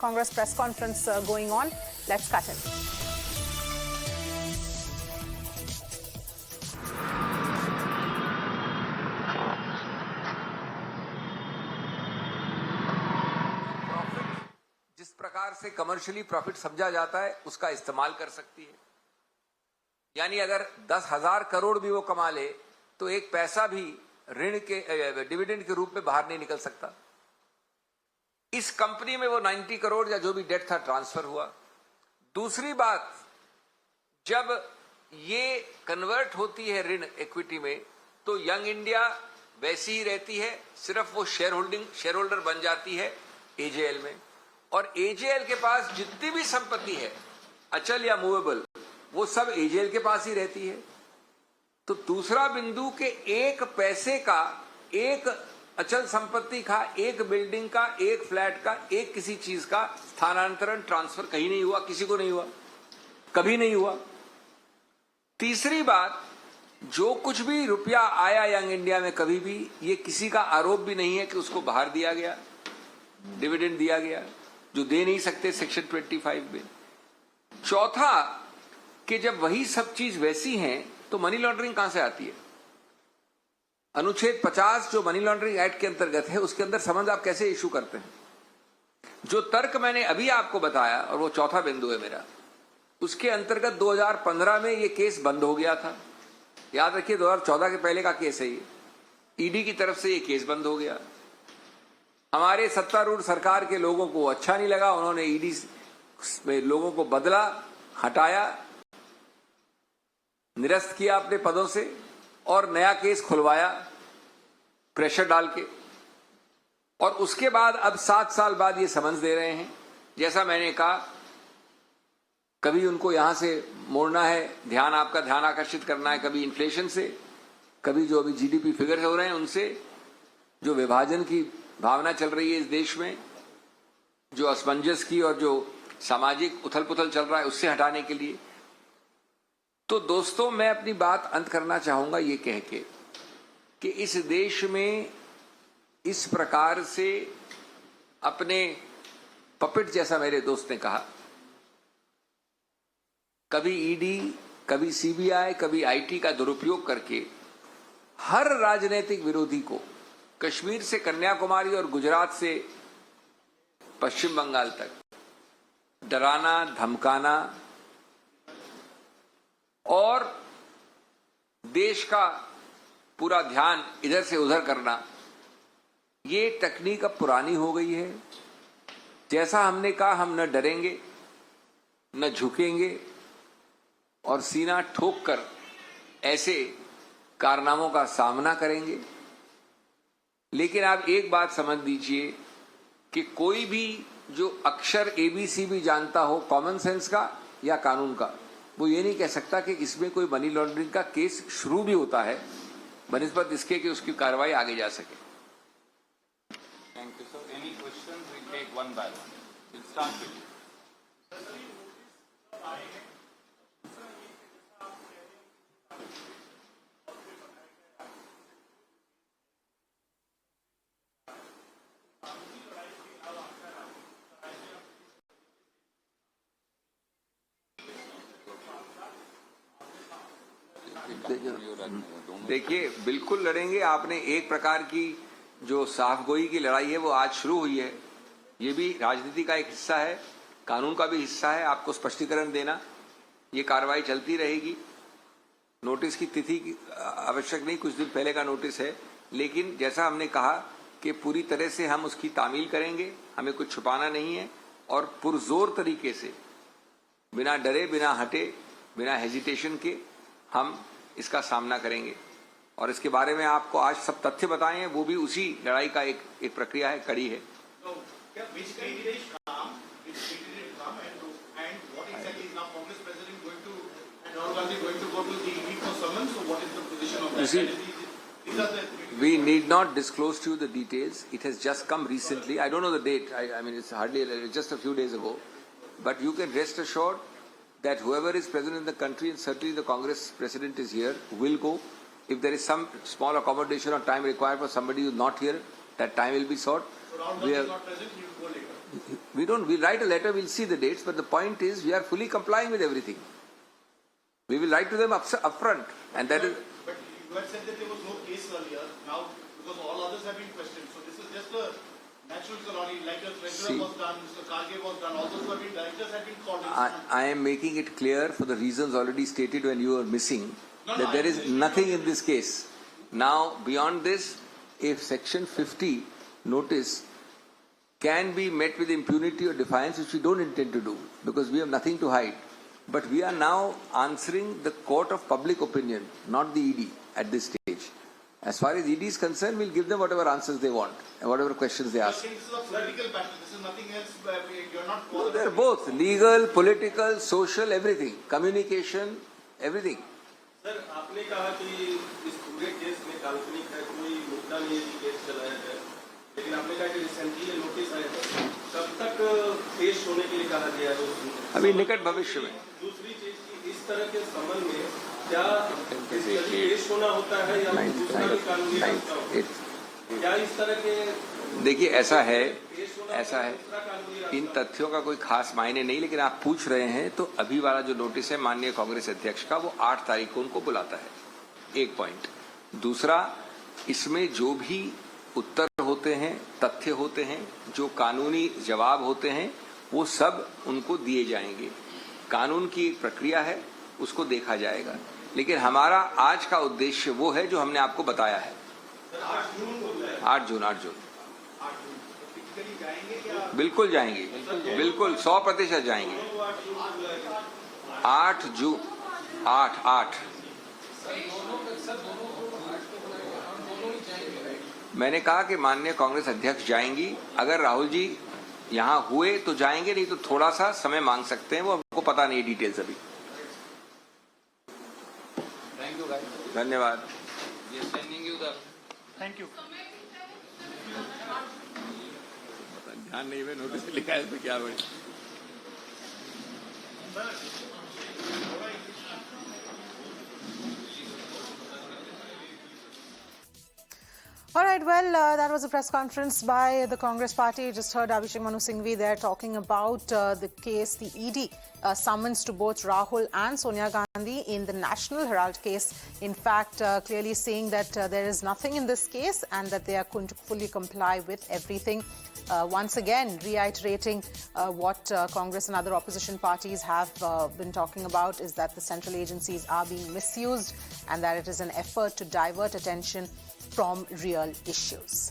Congress press conference going on. Let's cut in. जिस प्रकार से कमर्शियली प्रॉफिट समझा जाता है उसका इस्तेमाल कर सकती है। यानी अगर 10,000 करोड़ भी वो कमा ले तो एक पैसा भी ऋण के डिविडेंड के रूप में बाहर नहीं निकल सकता। इस कंपनी में वो 90 करोड़ या जो भी डेट था ट्रांसफर हुआ। दूसरी बात, जब ये कन्वर्ट होती है ऋण इक्विटी में तो यंग इंडिया वैसी ही रहती है, सिर्फ वो शेयर होल्डर बन जाती है एजेएल में। और एजेएल के पास जितनी भी संपत्ति है अचल या मूवेबल वो सब एजेएल के पास ही रहती है। तो दूसरा बिंदु के एक पैसे का, एक अचल संपत्ति का, एक बिल्डिंग का, एक फ्लैट का, एक किसी चीज का स्थानांतरण ट्रांसफर कहीं नहीं हुआ, किसी को नहीं हुआ, कभी नहीं हुआ। तीसरी बात, जो कुछ भी रुपया आया यंग इंडिया में कभी भी, ये किसी का आरोप भी नहीं है कि उसको बाहर दिया गया, डिविडेंड दिया गया, जो दे नहीं सकते सेक्शन 25 में। चौथा, कि जब वही सब चीज वैसी है तो मनी लॉन्ड्रिंग कहां से आती है? अनुच्छेद 50 जो मनी लॉन्ड्रिंग एक्ट के अंतर्गत है उसके अंदर समझ आप कैसे इशू करते हैं? जो तर्क मैंने अभी आपको बताया और वो चौथा बिंदु है मेरा, उसके अंतर्गत 2015 में ये केस बंद हो गया था। याद रखिए 2014 के पहले का केस है ये। ईडी की तरफ से ये केस बंद हो गया। हमारे सत्तारूढ़ सरकार के लोगों को अच्छा नहीं लगा, उन्होंने ईडी में लोगों को बदला, हटाया, निरस्त किया अपने पदों से और नया केस खुलवाया प्रेशर डाल के। और उसके बाद अब 7 साल बाद ये समझ दे रहे हैं। जैसा मैंने कहा, कभी उनको यहां से मोड़ना है, आपका ध्यान आकर्षित करना है, कभी इन्फ्लेशन से, कभी जो अभी जीडीपी फिगर हो रहे हैं उनसे, जो विभाजन की भावना चल रही है इस देश में, जो असमंजस की और जो सामाजिक उथल पुथल चल रहा है उससे हटाने के लिए। तो दोस्तों, मैं अपनी बात अंत करना चाहूंगा ये कह के कि इस देश में इस प्रकार से अपने पपेट, जैसा मेरे दोस्त ने कहा, कभी ईडी, कभी सीबीआई, कभी आईटी का दुरुपयोग करके हर राजनीतिक विरोधी को कश्मीर से कन्याकुमारी और गुजरात से पश्चिम बंगाल तक डराना, धमकाना और देश का पूरा ध्यान इधर से उधर करना, ये तकनीक अब पुरानी हो गई है। जैसा हमने कहा, हम न डरेंगे, न झुकेंगे और सीना ठोक कर ऐसे कारनामों का सामना करेंगे। लेकिन आप एक बात समझ लीजिए कि कोई भी जो अक्षर एबीसी भी जानता हो कॉमन सेंस का या कानून का, वो ये नहीं कह सकता कि इसमें कोई मनी लॉन्ड्रिंग का केस शुरू भी होता है बनिस्बत इसके कि उसकी कार्रवाई आगे जा सके। Thank you sir. Any questions? We take one by one. Will start with देखिए, बिल्कुल लड़ेंगे। आपने एक प्रकार की जो साफगोई की लड़ाई है वो आज शुरू हुई है। ये भी राजनीति का एक हिस्सा है, कानून का भी हिस्सा है, आपको स्पष्टीकरण देना। ये कार्रवाई चलती रहेगी। नोटिस की तिथि आवश्यक नहीं, कुछ दिन पहले का नोटिस है, लेकिन जैसा हमने कहा कि पूरी तरह से हम उसकी तामील करेंगे, हमें कुछ छुपाना नहीं है और पुरजोर तरीके से, बिना डरे, बिना हटे, बिना हेजिटेशन के हम इसका सामना करेंगे। और इसके बारे में आपको आज सब तथ्य बताए हैं, वो भी उसी लड़ाई का एक प्रक्रिया है, कड़ी है। We need not disclose to you the details. It has just come recently. I don't know the date. I mean, it's hardly just a few days ago. But you can rest assured that whoever is present in the country, and certainly the Congress president is here, will go. If there is some small accommodation or time required for somebody who is not here, that time will be sought. So Rahul Gandhi is not present, he will go later. We don't. We'll write a letter. We'll see the dates. But the point is, we are fully complying with everything. We will write to them upfront, and that is. But you had said that there was no case earlier. Now, because all others have been questioned, so this is just a natural colony, like a regular was done, Mr. Karge was done. All those who have been directors have been called. I am making it clear for the reasons already stated when you were missing that there is nothing in this case. Now, beyond this, if Section 50 notice can be met with impunity or defiance, which we don't intend to do, because we have nothing to hide. But we are now answering the court of public opinion, not the ED at this stage. As far as ED is concerned, we'll give them whatever answers they want and whatever questions they ask. This is a political battle. This is nothing else. You're not. No, they're both legal, political, social, everything, communication, everything. Sir आपने कहा कि इस पूरे case में काल्पनिक है, कोई मुद्दा नहीं है कि केस चलाया जाए, लेकिन आपने कहा कि रिसेंटली नोटिस आया है, कब तक पेश होने के लिए कहा गया है? अभी निकट भविष्य में. दूसरी चीज की इस तरह के समन में क्या पेश होना होता है या दूसरा भी कानूनी रास्ता होता है? क्या इस तरह के देखिए ऐसा है इन तथ्यों का कोई खास मायने नहीं, लेकिन आप पूछ रहे हैं तो अभी वाला जो नोटिस है माननीय कांग्रेस अध्यक्ष का, वो 8 तारीख को उनको बुलाता है. एक पॉइंट. दूसरा, इसमें जो भी उत्तर होते हैं, तथ्य होते हैं, जो कानूनी जवाब होते हैं, वो सब उनको दिए जाएंगे. कानून की एक प्रक्रिया है, उसको देखा जाएगा. लेकिन हमारा आज का उद्देश्य वो है जो हमने आपको बताया है. 8 जून बिल्कुल जाएंगे, बिल्कुल 100% जाएंगे. 8 जून 8 मैंने कहा कि माननीय कांग्रेस अध्यक्ष जाएंगी. अगर राहुल जी यहाँ हुए तो जाएंगे, नहीं तो थोड़ा सा समय मांग सकते हैं. वो हमको पता नहीं डिटेल्स अभी. Thank you, guys. धन्यवाद. We are sending you the. Thank you. ध्यान नहीं, मैं नोटिस लिखा है इसमें क्या बड़े. All right, well, that was a press conference by the Congress party. You just heard Abhishek Manu Singhvi there talking about the case, the ED summons to both Rahul and Sonia Gandhi in the National Herald case. In fact, clearly saying that there is nothing in this case and that they are going to fully comply with everything. Once again, reiterating what Congress and other opposition parties have been talking about is that the central agencies are being misused and that it is an effort to divert attention from real issues.